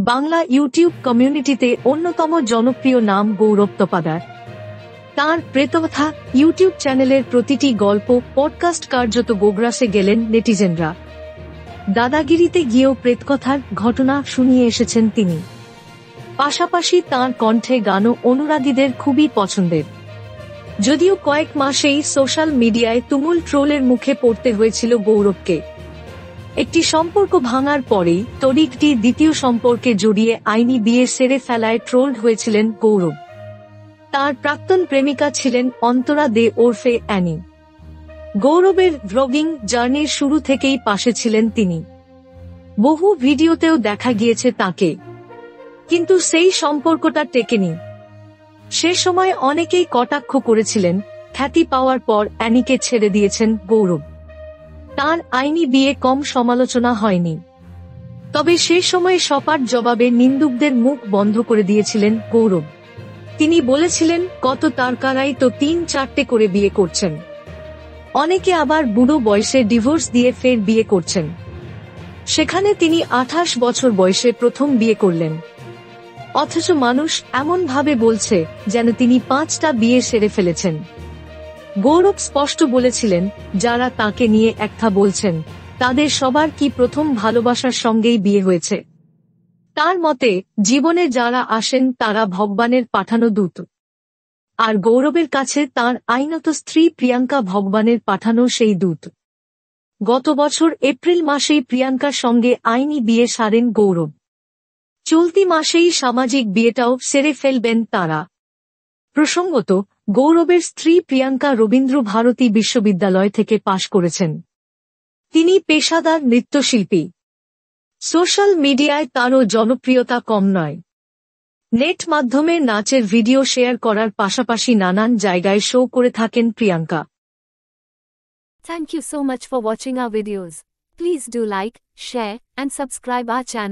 Bangla YouTube কমিউনিটিতে অন্যতম জনপ্রিয় নাম গৌরব তপাদার। তাঁর প্রেতকথা ইউটিউব চ্যানেলের প্রতিটি গল্প পডকাস্ট কার্যত গোগ্রাসে গেলেন নেটিজেনরা। দাদাগিরিতে গিয়েও প্রেতকথার ঘটনা শুনিয়ে এসেছেন তিনি। পাশাপাশি তাঁর কণ্ঠে গানও অনুরাগীদের খুবই পছন্দের। যদিও কয়েক মাসেই সোশ্যাল মিডিয়ায় তুমুল ট্রোলের মুখে পড়তে হয়েছিল গৌরবকে। একটি সম্পর্ক ভাঙার পরেই তড়িঘড়ি দ্বিতীয় সম্পর্কে জড়িয়ে আইনি বিয়ে সেরে ফেলায় ট্রোলড হয়েছিলেন গৌরব। তার প্রাক্তন প্রেমিকা ছিলেন অন্তরা দে ওরফে অ্যানি। গৌরবের ব্লগিং জার্নির শুরু থেকেই পাশে ছিলেন তিনি। বহু ভিডিওতেও দেখা গিয়েছে তাকে, কিন্তু সেই সম্পর্কটা টেকেনি। সে সময় অনেকেই কটাক্ষ করেছিলেন, খ্যাতি পাওয়ার পর অ্যানিকে ছেড়ে দিয়েছেন গৌরব। তার আইনি বিয়ে কম সমালোচনা হয়নি, তবে সে সময় সপাট জবাবে নিন্দুকদের মুখ বন্ধ করে দিয়েছিলেন গৌরব। তিনি বলেছিলেন, কত তারকারাই তো 3-4টে করে বিয়ে করছেন, অনেকে আবার বুড়ো বয়সে ডিভোর্স দিয়ে ফের বিয়ে করছেন। সেখানে তিনি 28 বছর বয়সে প্রথম বিয়ে করলেন, অথচ মানুষ এমন ভাবে বলছে যেন তিনি 5টা বিয়ে সেরে ফেলেছেন। গৌরব স্পষ্ট বলেছিলেন, যারা তাকে নিয়ে একটা বলছেন তাদের সবার কি প্রথম ভালোবাসার সঙ্গেই বিয়ে হয়েছে। তার মতে, জীবনে যারা আসেন তারা ভগবানের পাঠানো দূত, আর গৌরবের কাছে তার আইনত স্ত্রী প্রিয়াঙ্কা ভগবানের পাঠানো সেই দূত। গত বছর এপ্রিল মাসেই প্রিয়াঙ্কার সঙ্গে আইনি বিয়ে সারেন গৌরব। চলতি মাসেই সামাজিক বিয়েটাও সেরে ফেলবেন তারা। প্রসঙ্গত, গৌরবের স্ত্রী প্রিয়াঙ্কা রবীন্দ্রভারতী বিশ্ববিদ্যালয় থেকে পাশ করেছেন। তিনি পেশাদার নৃত্যশিল্পী। সোশ্যাল মিডিয়ায় তাঁরও জনপ্রিয়তা কম নয়। নেট মাধ্যমে নাচের ভিডিও শেয়ার করার পাশাপাশি নানান জায়গায় শো করে থাকেন Priyanka. Thank you so much for watching our videos. Please do like, share, and subscribe our channel.